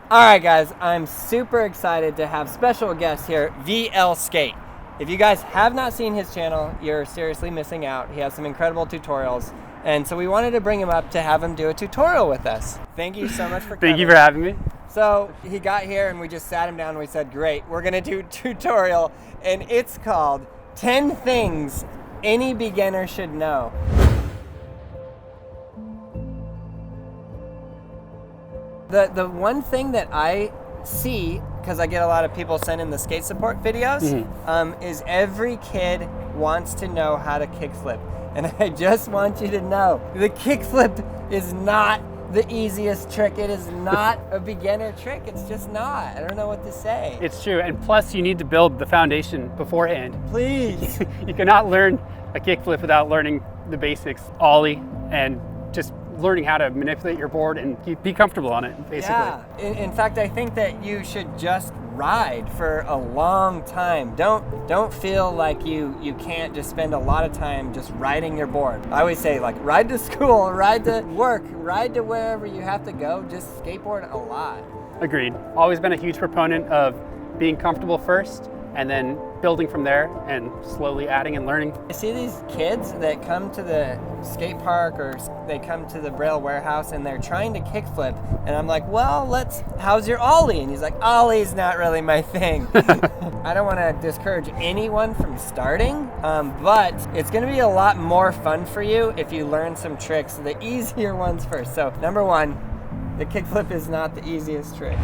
All right, guys, I'm super excited to have special guest here, VL Skate. If you guys have not seen his channel, you're seriously missing out. He has some incredible tutorials, and so we wanted to bring him up to have him do a tutorial with us. Thank you so much for coming. Thank you for having me. So he got here and we just sat him down and we said, great, we're gonna do a tutorial, and it's called 10 Things Any Beginner Should Know. The one thing that I see, because I get a lot of people sending the skate support videos, is every kid wants to know how to kickflip. And I just want you to know, the kickflip is not the easiest trick. It is not a beginner trick. It's just not. I don't know what to say. It's true, and plus you need to build the foundation beforehand. Please. You cannot learn a kickflip without learning the basics, ollie, and just learning how to manipulate your board and be comfortable on it, basically. Yeah. In fact, I think that you should just ride for a long time. Don't feel like you can't just spend a lot of time just riding your board. I always say, like, ride to school, ride to work, ride to wherever you have to go. Just skateboard a lot. Agreed. Always been a huge proponent of being comfortable first and then building from there and slowly adding and learning. I see these kids that come to the skate park or they come to the Braille warehouse and they're trying to kickflip, and I'm like, well, how's your ollie? And he's like, ollie's not really my thing. I don't want to discourage anyone from starting, but it's going to be a lot more fun for you if you learn some tricks, the easier ones first. So number one, the kickflip is not the easiest trick.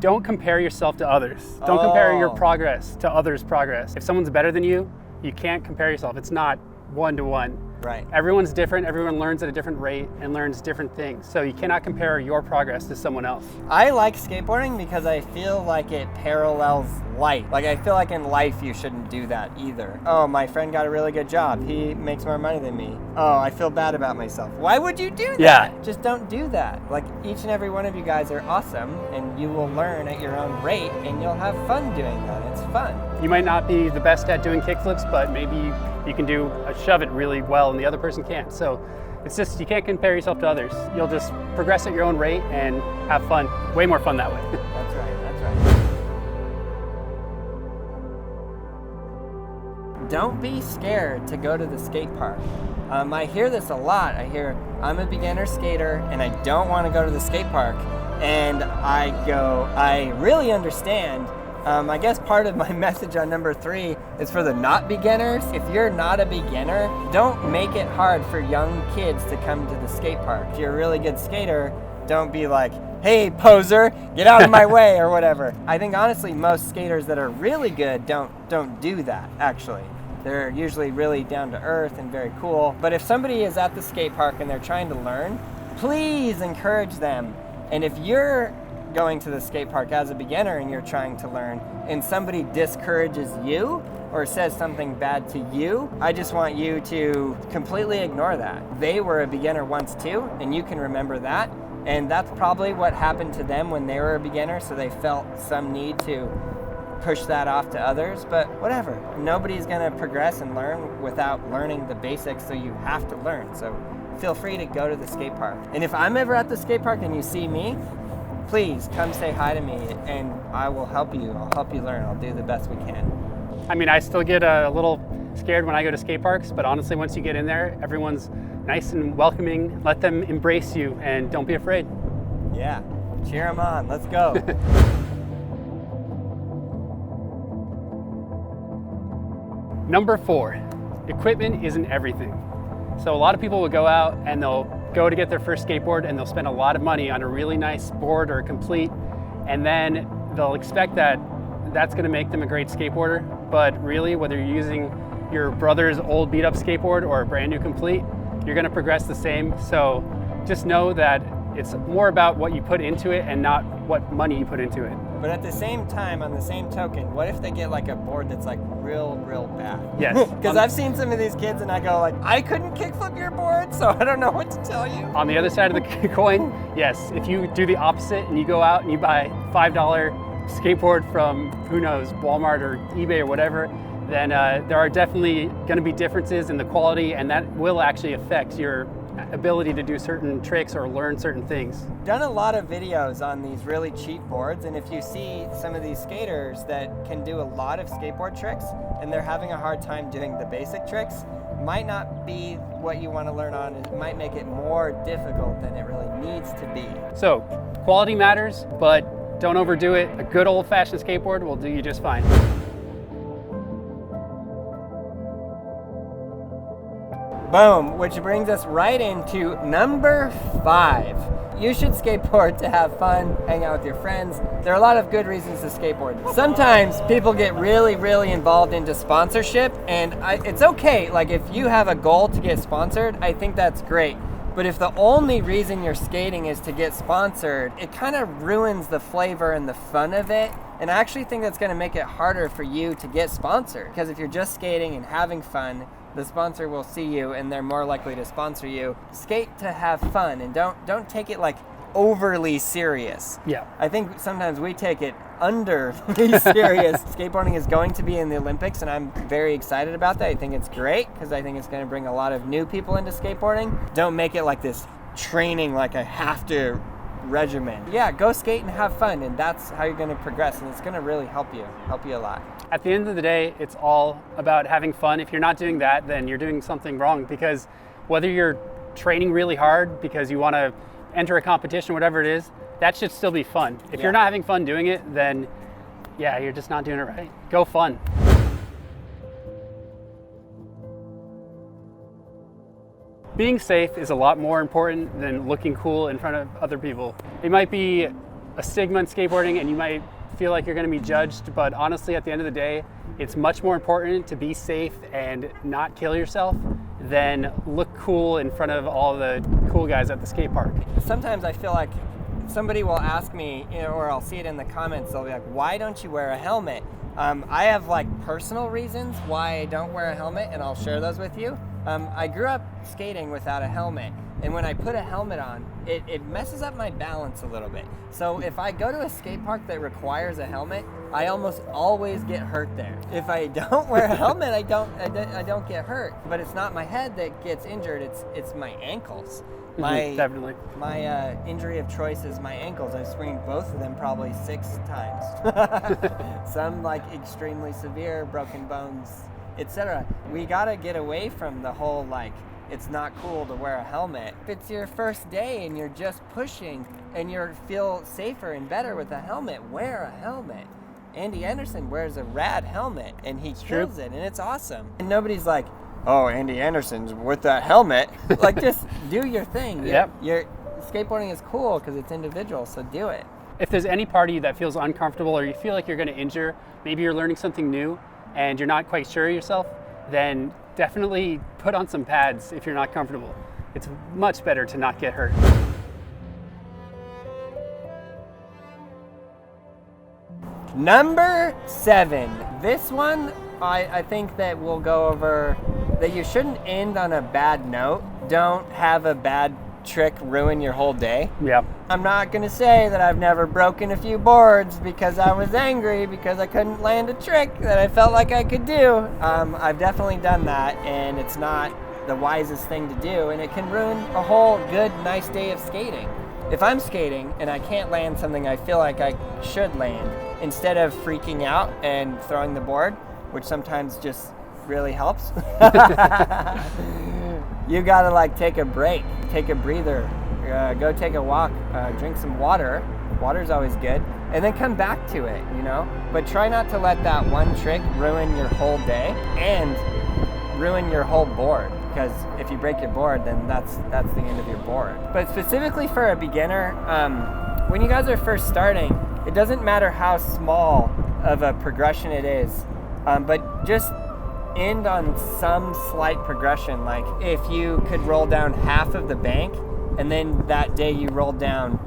Don't compare yourself to others. Don't compare your progress to others' progress. If someone's better than you, you can't compare yourself. It's not one-to-one. Right. Everyone's different, everyone learns at a different rate and learns different things. So you cannot compare your progress to someone else. I like skateboarding because I feel like it parallels life. Like, I feel like in life you shouldn't do that either. Oh, my friend got a really good job. He makes more money than me. Oh, I feel bad about myself. Why would you do that? Yeah. Just don't do that. Like, each and every one of you guys are awesome, and you will learn at your own rate, and you'll have fun doing that. It's fun. You might not be the best at doing kickflips, but maybe you can do a shove it really well and the other person can't. So it's just, you can't compare yourself to others. You'll just progress at your own rate and have fun. Way more fun that way. That's right, that's right. Don't be scared to go to the skate park. I hear this a lot. I hear, I'm a beginner skater and I don't want to go to the skate park. And I go, I really understand. I guess part of my message on number 3 is for the not beginners. If you're not a beginner, don't make it hard for young kids to come to the skate park. If you're a really good skater, don't be like, hey, poser, get out of my way or whatever. I think honestly most skaters that are really good don't do that, actually. They're usually really down to earth and very cool. But if somebody is at the skate park and they're trying to learn, please encourage them. And if you're going to the skate park as a beginner and you're trying to learn and somebody discourages you or says something bad to you, I just want you to completely ignore that. They were a beginner once too, and you can remember that. And that's probably what happened to them when they were a beginner, so they felt some need to push that off to others, but whatever. Nobody's gonna progress and learn without learning the basics, so you have to learn. So feel free to go to the skate park. And if I'm ever at the skate park and you see me, please come say hi to me and I will help you. I'll help you learn. I'll do the best we can. I mean, I still get a little scared when I go to skate parks, but honestly, once you get in there, everyone's nice and welcoming. Let them embrace you and don't be afraid. Yeah, cheer them on. Let's go. Number 4, equipment isn't everything. So a lot of people will go out and they'll go to get their first skateboard and they'll spend a lot of money on a really nice board or complete, and then they'll expect that that's gonna make them a great skateboarder. But really, whether you're using your brother's old beat up skateboard or a brand new complete, you're gonna progress the same. So just know that it's more about what you put into it and not what money you put into it. But at the same time, on the same token, what if they get like a board that's like real bad? Yes. Because I've seen some of these kids and I go like, I couldn't kickflip your board, so I don't know what to tell you. On the other side of the coin, yes, if you do the opposite and you go out and you buy $5 skateboard from, who knows, Walmart or eBay or whatever, then there are definitely going to be differences in the quality, and that will actually affect your ability to do certain tricks or learn certain things. Done a lot of videos on these really cheap boards, and if you see some of these skaters that can do a lot of skateboard tricks and they're having a hard time doing the basic tricks, might not be what you want to learn on. It might make it more difficult than it really needs to be. So quality matters, but don't overdo it. A good old-fashioned skateboard will do you just fine. Boom, which brings us right into number 5. You should skateboard to have fun, hang out with your friends. There are a lot of good reasons to skateboard. Sometimes people get really involved into sponsorship, and it's okay. Like, if you have a goal to get sponsored, I think that's great. But if the only reason you're skating is to get sponsored, it kind of ruins the flavor and the fun of it. And I actually think that's going to make it harder for you to get sponsored. Because if you're just skating and having fun, the sponsor will see you and they're more likely to sponsor you. Skate to have fun, and don't take it like overly serious. Yeah. I think sometimes we take it underly serious. Skateboarding is going to be in the Olympics, and I'm very excited about that. I think it's great because I think it's going to bring a lot of new people into skateboarding. Don't make it like this training, like I have to regimen. Yeah, go skate and have fun, and that's how you're going to progress, and it's going to really help you a lot. At the end of the day, it's all about having fun. If you're not doing that, then you're doing something wrong, because whether you're training really hard because you want to enter a competition, whatever it is, that should still be fun. If you're not having fun doing it, then yeah, you're just not doing it right. Go fun. Being safe is a lot more important than looking cool in front of other people. It might be a stigma in skateboarding and you might feel like you're going to be judged, but honestly, at the end of the day, it's much more important to be safe and not kill yourself than look cool in front of all the cool guys at the skate park. Sometimes I feel like somebody will ask me, or I'll see it in the comments, they'll be like, why don't you wear a helmet? I have like personal reasons why I don't wear a helmet, and I'll share those with you. I grew up skating without a helmet, and when I put a helmet on, it messes up my balance a little bit. So if I go to a skate park that requires a helmet, I almost always get hurt there. If I don't wear a helmet, I don't get hurt. But it's not my head that gets injured, it's my ankles. Definitely. My injury of choice is my ankles. I've sprained both of them probably 6 times. Some like extremely severe, broken bones, etc. We gotta get away from the whole like, it's not cool to wear a helmet. If it's your first day and you're just pushing and you feel safer and better with a helmet, wear a helmet. Andy Anderson wears a rad helmet and he kills it, and it's awesome. And nobody's like, oh, Andy Anderson's with that helmet. Like, just do your thing. Your skateboarding is cool because it's individual, so do it. If there's any part of you that feels uncomfortable or you feel like you're going to injure, maybe you're learning something new and you're not quite sure yourself, then definitely put on some pads if you're not comfortable. It's much better to not get hurt. Number 7. This one, I think that we'll go over that you shouldn't end on a bad note. Don't have a bad trick ruin your whole day. Yeah. I'm not going to say that I've never broken a few boards because I was angry because I couldn't land a trick that I felt like I could do. I've definitely done that, and it's not the wisest thing to do, and it can ruin a whole good, nice day of skating. If I'm skating and I can't land something I feel like I should land, instead of freaking out and throwing the board, which sometimes just really helps, you gotta like take a break, take a breather, go take a walk, drink some water. Water's always good, and then come back to it, you know? But try not to let that one trick ruin your whole day and ruin your whole board, because if you break your board, then that's the end of your board. But specifically for a beginner, when you guys are first starting, it doesn't matter how small of a progression it is, but just end on some slight progression. Like if you could roll down half of the bank, and then that day you rolled down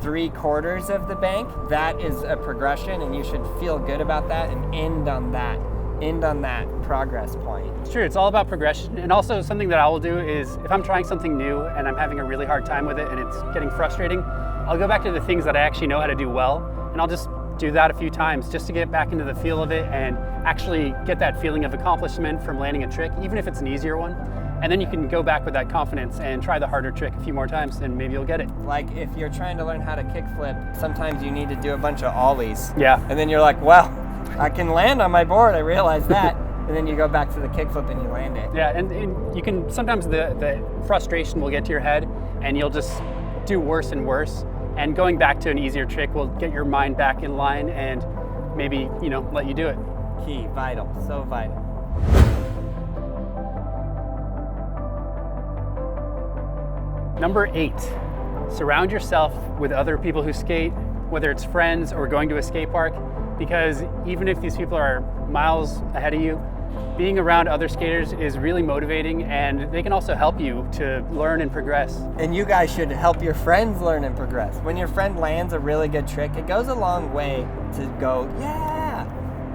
3/4 of the bank, that is a progression, and you should feel good about that and end on that progress point. It's true, it's all about progression. And also something that I will do is if I'm trying something new and I'm having a really hard time with it and it's getting frustrating, I'll go back to the things that I actually know how to do well, and I'll just do that a few times just to get back into the feel of it and actually get that feeling of accomplishment from landing a trick, even if it's an easier one. and then you can go back with that confidence and try the harder trick a few more times, and maybe you'll get it. Like if you're trying to learn how to kickflip, sometimes you need to do a bunch of ollies. Yeah. And then you're like, well, I can land on my board, I realize that. And then you go back to the kickflip and you land it. Yeah, and you can, sometimes the frustration will get to your head and you'll just do worse and worse. And going back to an easier trick will get your mind back in line and maybe, let you do it. Key, vital, so vital. Number 8, surround yourself with other people who skate, whether it's friends or going to a skate park, because even if these people are miles ahead of you, being around other skaters is really motivating, and they can also help you to learn and progress. And you guys should help your friends learn and progress. When your friend lands a really good trick, it goes a long way to go, yeah.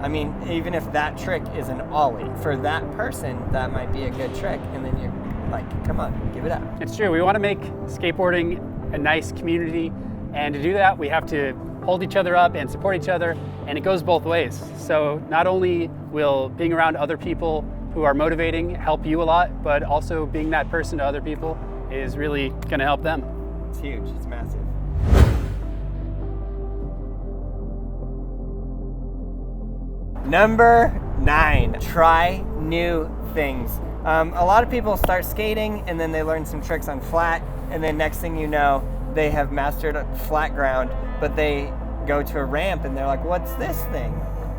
I mean, even if that trick is an ollie, for that person, that might be a good trick. And then you're like, come on, give it up. It's true. We want to make skateboarding a nice community. And to do that, we have to hold each other up and support each other. And it goes both ways. So not only will being around other people who are motivating help you a lot, but also being that person to other people is really going to help them. It's huge. It's massive. Number 9, try new things. A lot of people start skating and then they learn some tricks on flat, and then next thing you know, they have mastered flat ground, but they go to a ramp and they're like, what's this thing?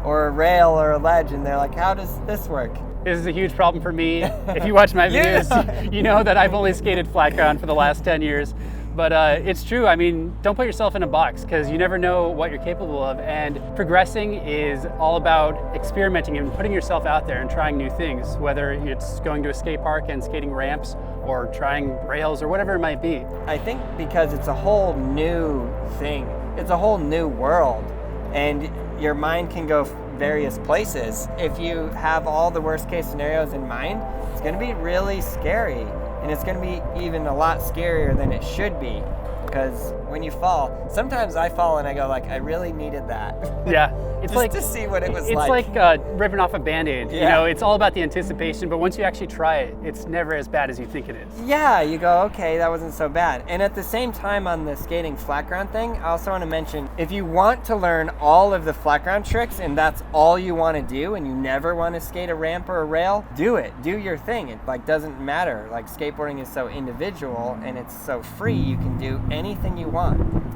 Or a rail or a ledge, and they're like, how does this work? This is a huge problem for me. If you watch my videos, you know that I've only skated flat ground for the last 10 years. But it's true. I mean, don't put yourself in a box, because you never know what you're capable of. And progressing is all about experimenting and putting yourself out there and trying new things, whether it's going to a skate park and skating ramps or trying rails or whatever it might be. I think because it's a whole new thing. It's a whole new world, and your mind can go various places. If you have all the worst case scenarios in mind, it's going to be really scary. And it's going to be even a lot scarier than it should be, because when you fall, sometimes I fall and I go like, I really needed that. Yeah, it's just like to see what it was like. It's like ripping off a Band-Aid. Yeah. You know, it's all about the anticipation, but once you actually try it, it's never as bad as you think it is. Yeah, you go, okay, that wasn't so bad. And at the same time, on the skating flat ground thing, I also want to mention, if you want to learn all of the flat ground tricks and that's all you want to do, and you never want to skate a ramp or a rail, do it. Do your thing. It doesn't matter. Like, skateboarding is so individual and it's so free, you can do anything you want.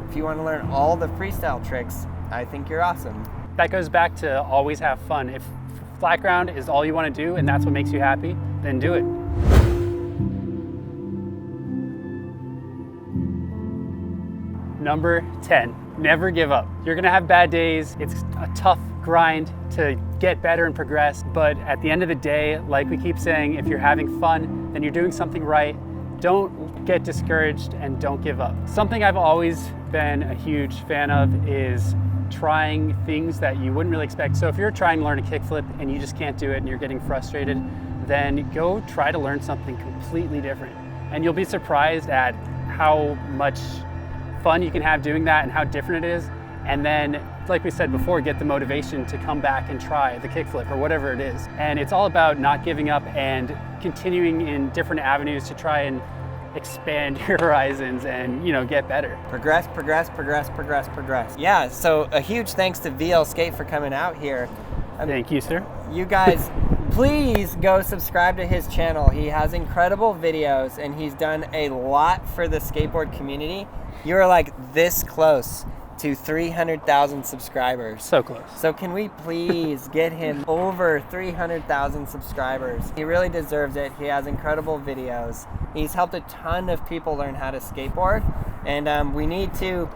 If you want to learn all the freestyle tricks, I think you're awesome. That goes back to always have fun. If flat ground is all you want to do and that's what makes you happy, then do it. Number 10, never give up. You're gonna have bad days. It's a tough grind to get better and progress, but at the end of the day, like we keep saying, if you're having fun, then you're doing something right. Don't get discouraged and don't give up. Something I've always been a huge fan of is trying things that you wouldn't really expect. So if you're trying to learn a kickflip and you just can't do it and you're getting frustrated, then go try to learn something completely different. And you'll be surprised at how much fun you can have doing that and how different it is. And then, like we said before, get the motivation to come back and try the kickflip or whatever it is. And it's all about not giving up and continuing in different avenues to try and expand your horizons and, get better. Progress, progress, progress, progress, progress. Yeah, so a huge thanks to VL Skate for coming out here. Thank you, sir. You guys, please go subscribe to his channel. He has incredible videos and he's done a lot for the skateboard community. You're like this close to 300,000 subscribers. So close. So can we please get him over 300,000 subscribers? He really deserves it. He has incredible videos. He's helped a ton of people learn how to skateboard, and we need to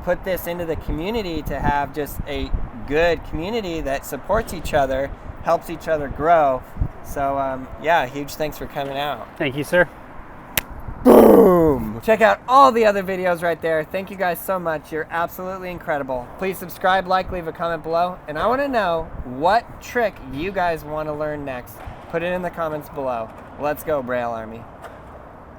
put this into the community to have just a good community that supports each other, helps each other grow. So yeah, huge thanks for coming out. Thank you, sir. Boom! Check out all the other videos right there. Thank you guys so much. You're absolutely incredible. Please subscribe, like, leave a comment below. And I want to know what trick you guys want to learn next. Put it in the comments below. Let's go, Braille Army.